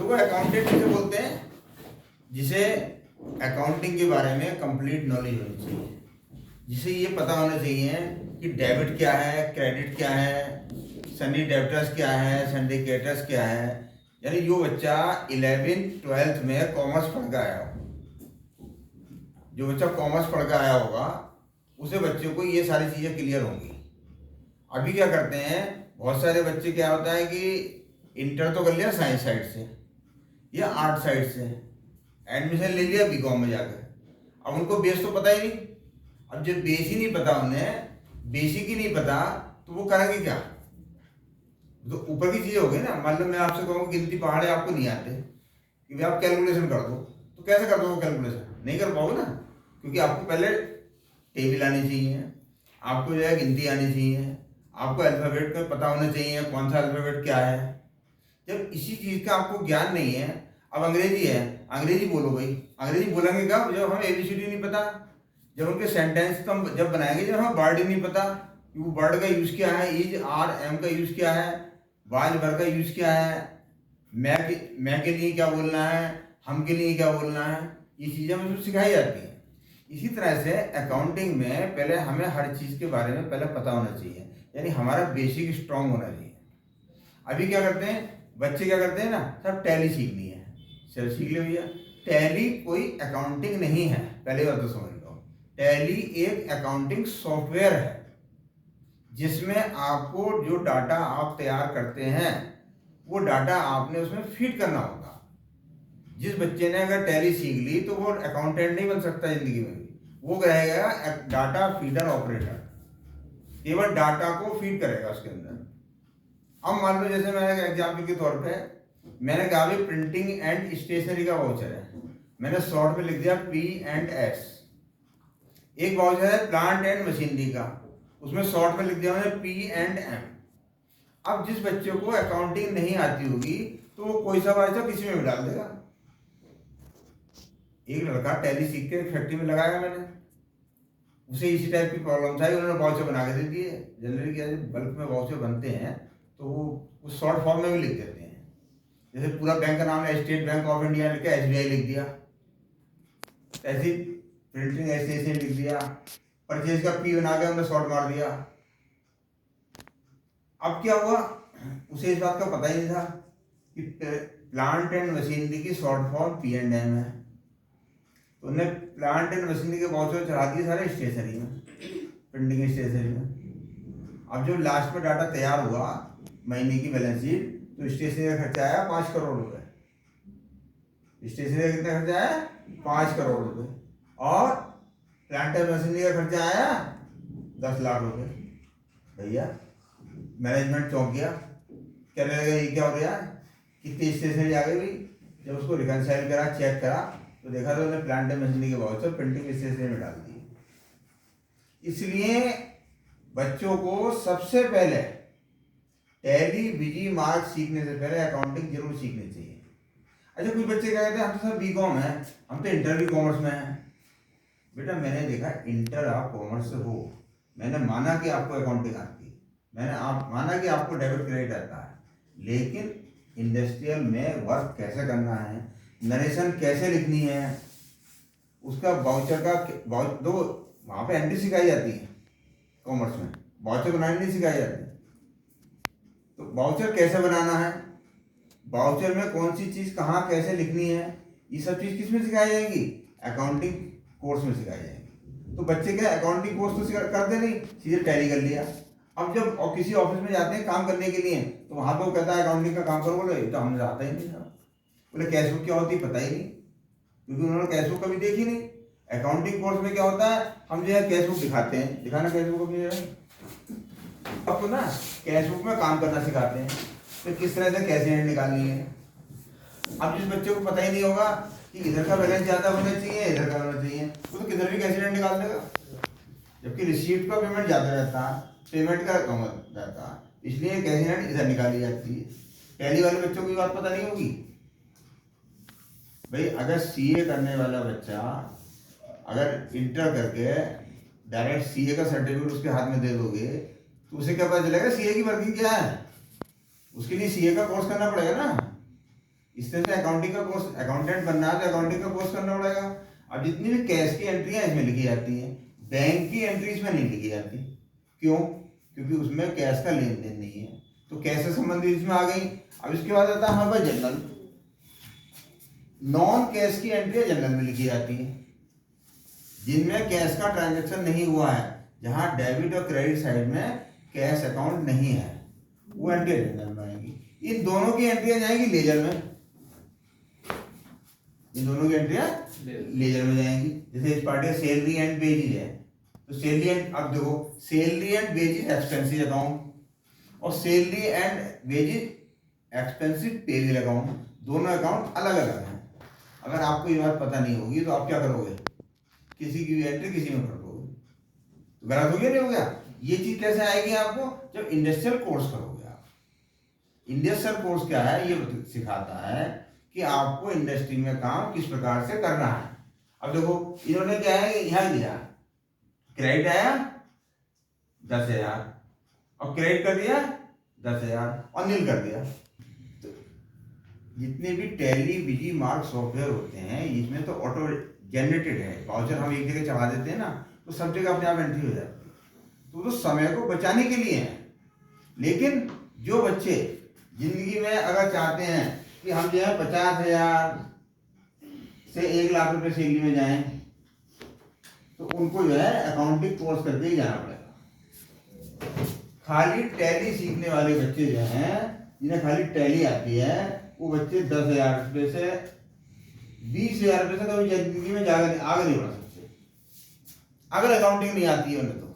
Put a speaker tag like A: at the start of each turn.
A: देखो अकाउंटेंट किसे बोलते हैं? जिसे अकाउंटिंग के बारे में कंप्लीट नॉलेज होनी चाहिए, जिसे ये पता होना चाहिए कि डेबिट क्या है, क्रेडिट क्या है, सनी डेबिटर्स क्या है, सिंडिकेटर्स क्या है। यानी जो बच्चा 11th-12th में कॉमर्स पढ़ के आया हो, जो बच्चा कॉमर्स पढ़ के आया होगा, उसे बच्चे को ये सारी चीज़ें क्लियर होंगी। अभी क्या करते हैं बहुत सारे बच्चे, क्या होता है कि इंटर तो कर लिया साइंस साइड से या आर्ट साइड से, एडमिशन ले लिया बीकॉम में जाकर, अब उनको बेस तो पता ही नहीं। अब जब बेस ही नहीं पता, उन्हें बेसिक ही नहीं पता, तो वो करेंगे क्या? तो ऊपर की चीज़ें हो गई ना। मान लो मैं आपसे कहूँ गिनती पहाड़े आपको नहीं आते कि भाई आप कैलकुलेशन कर दो, तो कैसे कर दो वो कैलकुलेशन? नहीं कर पाओगे ना, क्योंकि आपको पहले टेबल आनी चाहिए, आपको जो है गिनती आनी चाहिए, आपको अल्फ़ाबेट का पता होना चाहिए कौन सा अल्फ़ाबेट क्या है। जब इसी चीज़ का आपको ज्ञान नहीं है, अब अंग्रेजी है, अंग्रेजी बोलो भाई, अंग्रेजी बोलेंगे क्या जब हमें ABCD नहीं पता, जब उनके सेंटेंस तो हम जब बनाएंगे जब हमें वर्ड ही नहीं पता कि वो वर्ड का यूज़ क्या है, इज आर एम का यूज़ क्या है, वाज वर का यूज़ क्या है, मैं के लिए क्या बोलना है, हम के लिए क्या बोलना है, ये चीज़ें हमें सिखाई जाती हैं। इसी तरह से अकाउंटिंग में पहले हमें हर चीज़ के बारे में पहले पता होना चाहिए, यानी हमारा बेसिक स्ट्रांग होना चाहिए। अभी क्या करते हैं बच्चे, क्या करते हैं ना, सब टैली सीखनी है, चल सीख ले भैया। टैली कोई अकाउंटिंग नहीं है, पहले बात तो समझ लो। टैली एक अकाउंटिंग सॉफ्टवेयर है जिसमें आपको जो डाटा आप तैयार करते हैं वो डाटा आपने उसमें फीड करना होगा। जिस बच्चे ने अगर टैली सीख ली तो वो अकाउंटेंट नहीं बन सकता जिंदगी में भी, वो रहेगा डाटा फीडर ऑपरेटर, केवल डाटा को फीड करेगा उसके अंदर। अब मान लो जैसे मैंने एग्जाम्पल के तौर पे मैंने कहा भी प्रिंटिंग एंड स्टेशनरी का वाउचर है, मैंने शॉर्ट में लिख दिया P&S। एक वाउचर है प्लांट एंड मशीनरी का, उसमें शॉर्ट में लिख दिया मैंने P&M। अब जिस बच्चे को अकाउंटिंग नहीं आती होगी तो वो कोई सा वाउचर किसी में भी डाल देगा। एक लड़का टैली सीख के फैक्ट्री में लगाया मैंने, उसे इसी टाइप की प्रॉब्लम था, उन्होंने वाउचर बना के दे दिए। जनरली क्या है, बल्क में वाउचर बनते हैं तो वो शॉर्ट फॉर्म में भी लिख देते हैं। जैसे पूरा बैंक का नाम है स्टेट बैंक ऑफ इंडिया लिख के SBI लिख दिया, ऐसी प्रिंटिंग ऐसे लिख दिया, परचेज का P बना के हमने शॉर्ट मार दिया। अब क्या हुआ, उसे इस बात का पता ही नहीं था कि प्लांट एंड मशीनरी की शॉर्ट फॉर्म P&M है, तो उन्हें प्लांट एंड मशीनरी के वाउचर चढ़ा दिए सारे स्टेशनरी में, प्रिंटिंग स्टेशनरी में। अब जब लास्ट में डाटा तैयार हुआ महीने की बैलेंस शीट, तो स्टेशनरी का खर्चा आया 5 करोड़ रुपए। स्टेशनरी का कितना खर्चा आया? 5 करोड़ रुपए। और प्लांट एंड मशीनरी का खर्चा आया 10 लाख रुपए। भैया मैनेजमेंट चौंक गया, कहने लगा ये क्या हो गया, कितनी स्टेशनरी आ गई भाई। जब उसको रिकनसाइल करा, चेक करा, तो देखा तो उन्होंने प्लांट एंड मशीनरी के वाउचर प्रिंटिंग स्टेशनरी में डाल दिए। इसलिए बच्चों को सबसे पहले टैली बीजी मार्क सीखने से पहले अकाउंटिंग जरूर सीखनी चाहिए। अच्छा, कुछ बच्चे क्या कहते हैं हम तो सब बीकॉम है, हम तो इंटर भी कॉमर्स में है। बेटा मैंने देखा इंटर आप कॉमर्स से हो, मैंने माना कि आपको अकाउंटिंग आती है, मैंने आप माना कि आपको डेबिट क्रेडिट आता है, लेकिन इंडस्ट्रियल में वर्क कैसे करना है, नरेशन कैसे लिखनी है, उसका वाउचर का दो वहाँ पे एंट्री सिखाई जाती है। कॉमर्स में वाउचर बनानी नहीं सिखाई जाती, तो वाउचर कैसे बनाना है, वाउचर में कौन सी चीज़ कहाँ कैसे लिखनी है, ये सब चीज़ किस में सिखाई जाएगी? अकाउंटिंग कोर्स में सिखाई जाएगी। तो बच्चे क्या अकाउंटिंग कोर्स तो करते नहीं, सीधे टैली कर लिया। अब जब और किसी ऑफिस में जाते हैं काम करने के लिए, तो वहाँ पे वो कहता है अकाउंटिंग का काम करो, बोले तो हमने आता ही नहीं था, बोले कैश बुक क्या होती है पता ही नहीं, क्योंकि उन्होंने कैश बुक कभी देखी नहीं। अकाउंटिंग कोर्स में क्या होता है, हम जो है कैश बुक दिखाते हैं, दिखाना कैश बुक अपनी जगह, आपको ना कैश बुक में काम करना सिखाते हैं, तो किस तरह से कैसे एंड निकालनी है। अब जिस बच्चे को पता ही नहीं होगा कि इधर का बैलेंस ज़्यादा होना चाहिए इधर का होना चाहिए, वो तो किधर भी कैसे एंड निकाल देगा। जबकि रिसीप्ट का पेमेंट ज़्यादा रहता है, पेमेंट का कम रहता है, इसलिए कैसे एंड इधर निकाली जाती है। पहली वाले बच्चों को बात पता नहीं होगी। भाई अगर CA करने वाला बच्चा अगर इंटर करके डायरेक्ट CA का सर्टिफिकेट उसके हाथ में दे दोगे तो उसे क्या पता चलेगा CA की वर्किंग क्या है। उसके लिए CA का कोर्स करना पड़ेगा ना। इस तरह से अकाउंटिंग का कोर्स, अकाउंटेंट बनना है तो अकाउंटिंग का कोर्स करना पड़ेगा। अब जितनी भी कैश की एंट्रियां इसमें लिखी जाती हैं, बैंक की एंट्री इसमें नहीं लिखी जाती। क्यों? क्योंकि उसमें कैश का लेन देन नहीं है, तो कैश से संबंधित इसमें आ गई। अब इसके बाद आता है हमारे पास जनरल। नॉन कैश की एंट्रियां जनरल में लिखी जाती हैं, जिनमें कैश का ट्रांजैक्शन नहीं हुआ है, जहां डेबिट और क्रेडिट साइड में कैश अकाउंट नहीं है, वो एंट्री जनरल में आएगी। इन दोनों की एंट्रियां जाएंगी लेजर में, इन दोनों की एंट्रियां लेजर में जाएंगी। जैसे इस पार्टी सैलरी एंड वेजेज है, तो सैलरी एंड, अब देखो salary and wages expensive account और salary and wages expensive payable account, दोनों अकाउंट अलग अलग हैं। अगर आपको ये बात पता नहीं होगी तो आप क्या करोगे, किसी की भी एंट्री किसी में कर दोगे, तो गलत हो गया नहीं हो गया। ये चीज कैसे आएगी आपको, जब इंडस्ट्रियल कोर्स करोगे आप। इंडस्ट्रियल कोर्स क्या है, ये सिखाता है कि आपको इंडस्ट्री में काम किस प्रकार से करना है। अब देखो इन्होंने क्या है, यहाँ दिया क्रेडिट आया 10,000 और क्रेडिट कर दिया 10,000 और नील कर दिया। तो जितने भी टैली विजी मार्क सॉफ्टवेयर होते हैं, इसमें तो ऑटो जनरेटेड है। वाउचर हम एक जगह चढ़ा देते हैं ना, तो सब जगह अपने आप एंट्री हो जाती है। तो समय को बचाने के लिए है। लेकिन जो बच्चे जिंदगी में अगर चाहते हैं कि हम जो है 50,000 से 1,00,000 रुपए सैलरी में जाएं, तो उनको जो है अकाउंटिंग कोर्स करके ही जाना पड़ेगा। खाली टैली सीखने वाले बच्चे जो हैं, जिन्हें खाली टैली आती है, वो बच्चे 10,000 रुपये से 20,000 रुपये से कभी जिंदगी में आगे नहीं बढ़ सकते, अगर अकाउंटिंग नहीं आती है उन्हें तो।